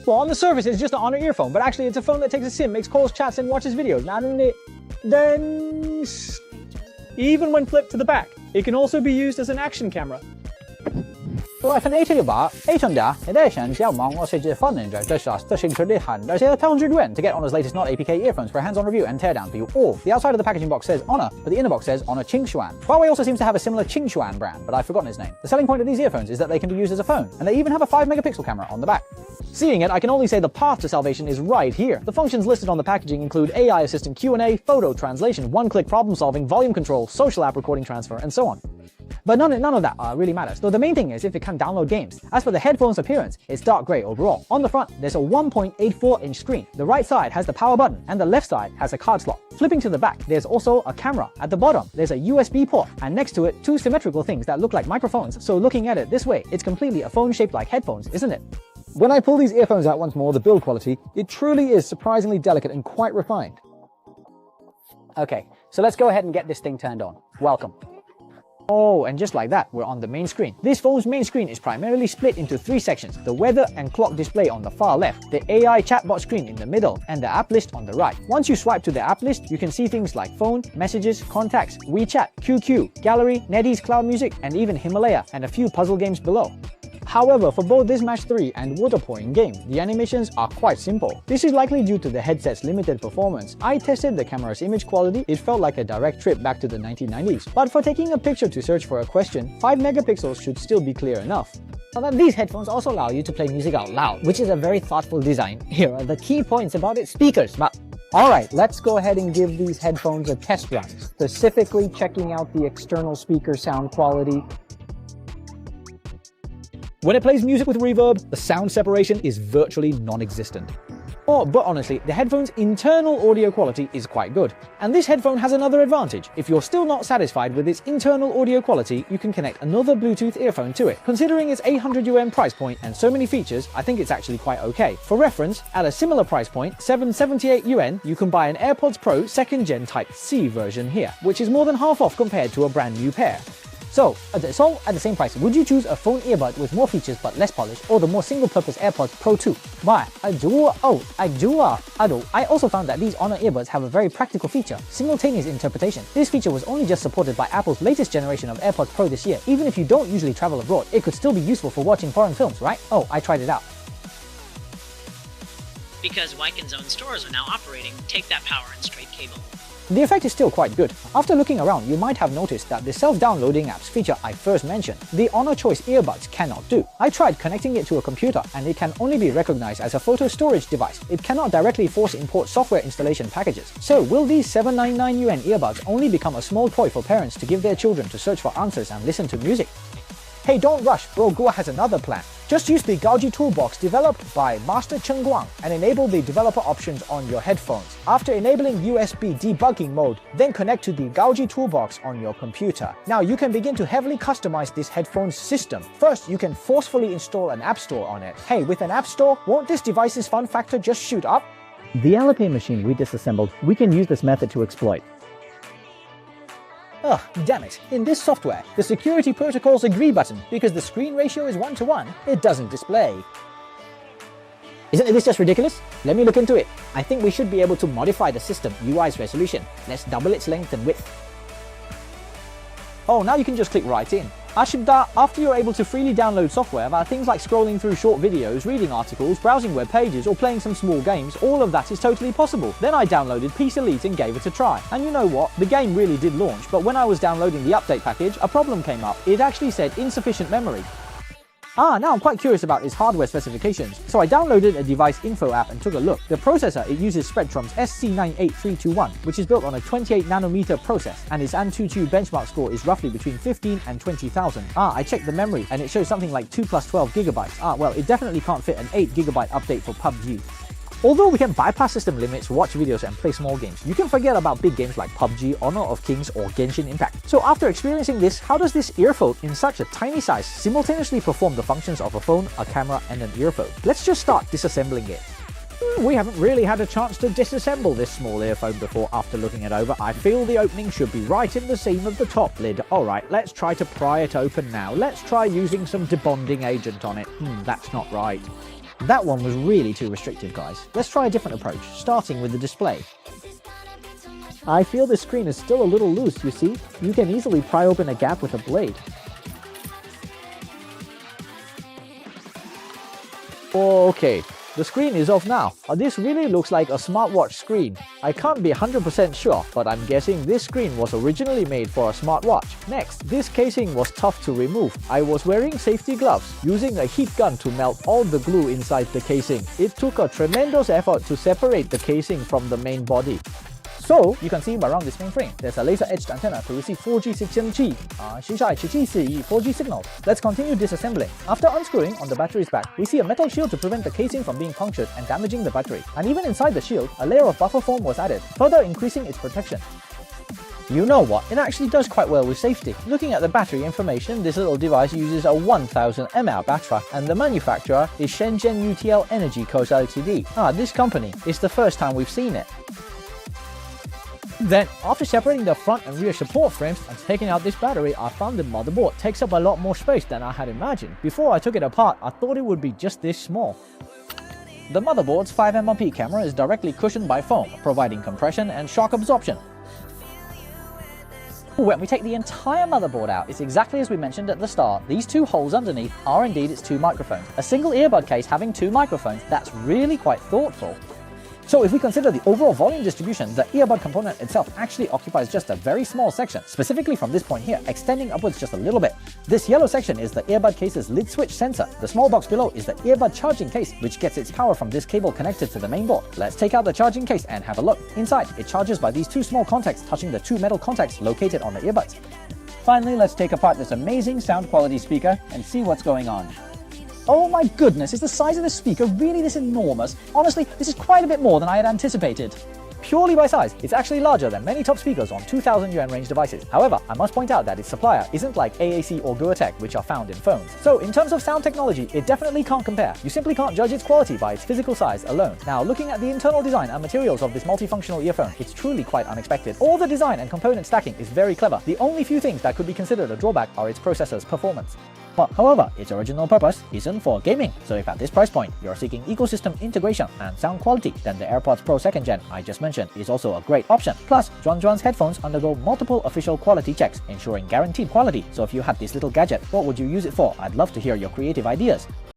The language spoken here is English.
Well, on the surface it's just an Honor earphone, but actually it's a phone that takes a SIM, makes calls, chats, and watches videos. Then even when flipped to the back, it can also be used as an action camera. 各位800 edition 小芒我是fun ninja 这是的兴趣的很而且100 yuan to get Honor's latest not APK earphones for a hands-on review and teardown for you all. The outside of the packaging box says Honor, but the inner box says Honor Qingshuan. Huawei also seems to have a similar Qingshuan brand, but I've forgotten his name. The selling point of these earphones is that they can be used as a phone, and they even have a 5-megapixel camera on the back. Seeing it, I can only say the path to salvation is right here. The functions listed on the packaging include AI assistant Q&A, photo translation, one-click problem solving, volume control, social app recording transfer, and so on. But none of that really matters, though the main thing is if it can download games. As for the headphones appearance, it's dark grey overall. On the front, there's a 1.84-inch screen. The right side has the power button, and the left side has a card slot. Flipping to the back, there's also a camera. At the bottom, there's a USB port, and next to it, two symmetrical things that look like microphones, so looking at it this way, it's completely a phone shaped like headphones, isn't it? When I pull these earphones out once more, the build quality, it truly is surprisingly delicate and quite refined. Okay, so let's go ahead and get this thing turned on. Welcome. Oh, and just like that, we're on the main screen. This phone's main screen is primarily split into 3 sections, the weather and clock display on the far left, the AI chatbot screen in the middle, and the app list on the right. Once you swipe to the app list, you can see things like phone, messages, contacts, WeChat, QQ, gallery, NetEase cloud music, and even Himalaya, and a few puzzle games below. However, for both this Match 3 and water pouring game, the animations are quite simple. This is likely due to the headset's limited performance. I tested the camera's image quality, it felt like a direct trip back to the 1990s. But for taking a picture to search for a question, 5 megapixels should still be clear enough. Now, these headphones also allow you to play music out loud, which is a very thoughtful design. Here are the key points about its speakers. Alright, let's go ahead and give these headphones a test run, specifically checking out the external speaker sound quality. When it plays music with reverb, the sound separation is virtually non-existent. But honestly, the headphone's internal audio quality is quite good. And this headphone has another advantage. If you're still not satisfied with its internal audio quality, you can connect another Bluetooth earphone to it. Considering its 800 yuan price point and so many features, I think it's actually quite okay. For reference, at a similar price point, 778 yuan, you can buy an AirPods Pro 2nd Gen Type C version here, which is more than half off compared to a brand new pair. So at the same price, would you choose a phone earbud with more features but less polish, or the more single-purpose AirPods Pro 2? I also found that these Honor earbuds have a very practical feature, simultaneous interpretation. This feature was only just supported by Apple's latest generation of AirPods Pro this year. Even if you don't usually travel abroad, it could still be useful for watching foreign films, right? Oh, I tried it out. Because Wyken's own stores are now operating, take that power and straight cable. The effect is still quite good. After looking around, you might have noticed that the self-downloading apps feature I first mentioned, the Honor Choice earbuds cannot do. I tried connecting it to a computer and it can only be recognized as a photo storage device. It cannot directly force import software installation packages. So will these 799 yuan earbuds only become a small toy for parents to give their children to search for answers and listen to music? Hey, don't rush, Bro Guo has another plan. Just use the Gaoji Toolbox developed by Master Chen Guang and enable the developer options on your headphones. After enabling USB debugging mode, then connect to the Gaoji Toolbox on your computer. Now you can begin to heavily customize this headphone system. First, you can forcefully install an app store on it. Hey, with an app store, won't this device's fun factor just shoot up? The Alipay machine we disassembled, we can use this method to exploit. Ugh, damn it. In this software, the security protocol's agree button, because the screen ratio is 1:1, it doesn't display. Isn't this just ridiculous? Let me look into it. I think we should be able to modify the system UI's resolution. Let's double its length and width. Oh, now you can just click right in. After you're able to freely download software via things like scrolling through short videos, reading articles, browsing web pages, or playing some small games, all of that is totally possible. Then I downloaded Peace Elite and gave it a try. And you know what? The game really did launch, but when I was downloading the update package, a problem came up. It actually said insufficient memory. Now I'm quite curious about its hardware specifications, so I downloaded a device info app and took a look. The processor, it uses Spreadtrum's SC98321, which is built on a 28nm process, and its Antutu benchmark score is roughly between 15 and 20,000. I checked the memory, and it shows something like 2 plus 12 GB. Well, it definitely can't fit an 8 GB update for PUBG. Although we can bypass system limits, watch videos and play small games, you can forget about big games like PUBG, Honor of Kings or Genshin Impact. So after experiencing this, how does this earphone in such a tiny size simultaneously perform the functions of a phone, a camera and an earphone? Let's just start disassembling it. We haven't really had a chance to disassemble this small earphone before. After looking it over, I feel the opening should be right in the seam of the top lid. Alright, let's try to pry it open now. Let's try using some debonding agent on it. That's not right. That one was really too restrictive, guys. Let's try a different approach, starting with the display. I feel the screen is still a little loose, you see? You can easily pry open a gap with a blade. Okay, the screen is off now. This really looks like a smartwatch screen. I can't be 100% sure, but I'm guessing this screen was originally made for a smartwatch. Next, this casing was tough to remove. I was wearing safety gloves, using a heat gun to melt all the glue inside the casing. It took a tremendous effort to separate the casing from the main body. So, you can see around this main frame, there's a laser-edged antenna to receive 4G 6G 4G signals. Let's continue disassembling. After unscrewing on the battery's back, we see a metal shield to prevent the casing from being punctured and damaging the battery. And even inside the shield, a layer of buffer foam was added, further increasing its protection. You know what, it actually does quite well with safety. Looking at the battery information, this little device uses a 1000 mAh battery, and the manufacturer is Shenzhen UTL Energy Co. Ltd. This company, it's the first time we've seen it. Then, after separating the front and rear support frames and taking out this battery, I found the motherboard takes up a lot more space than I had imagined. Before I took it apart, I thought it would be just this small. The motherboard's 5mm camera is directly cushioned by foam, providing compression and shock absorption. When we take the entire motherboard out, it's exactly as we mentioned at the start. These two holes underneath are indeed its two microphones. A single earbud case having two microphones, that's really quite thoughtful. So if we consider the overall volume distribution, the earbud component itself actually occupies just a very small section, specifically from this point here, extending upwards just a little bit. This yellow section is the earbud case's lid switch sensor. The small box below is the earbud charging case, which gets its power from this cable connected to the main board. Let's take out the charging case and have a look. Inside, it charges by these two small contacts touching the two metal contacts located on the earbuds. Finally, let's take apart this amazing sound quality speaker and see what's going on. Oh my goodness, is the size of the speaker really this enormous? Honestly, this is quite a bit more than I had anticipated. Purely by size, it's actually larger than many top speakers on 2000 yuan range devices. However, I must point out that its supplier isn't like AAC or Goertek, which are found in phones. So in terms of sound technology, it definitely can't compare. You simply can't judge its quality by its physical size alone. Now, looking at the internal design and materials of this multifunctional earphone, it's truly quite unexpected. All the design and component stacking is very clever. The only few things that could be considered a drawback are its processor's performance. But however, its original purpose isn't for gaming, so if at this price point you're seeking ecosystem integration and sound quality, then the AirPods Pro 2nd Gen I just mentioned is also a great option. Plus, Juan's headphones undergo multiple official quality checks, ensuring guaranteed quality. So if you had this little gadget, what would you use it for? I'd love to hear your creative ideas.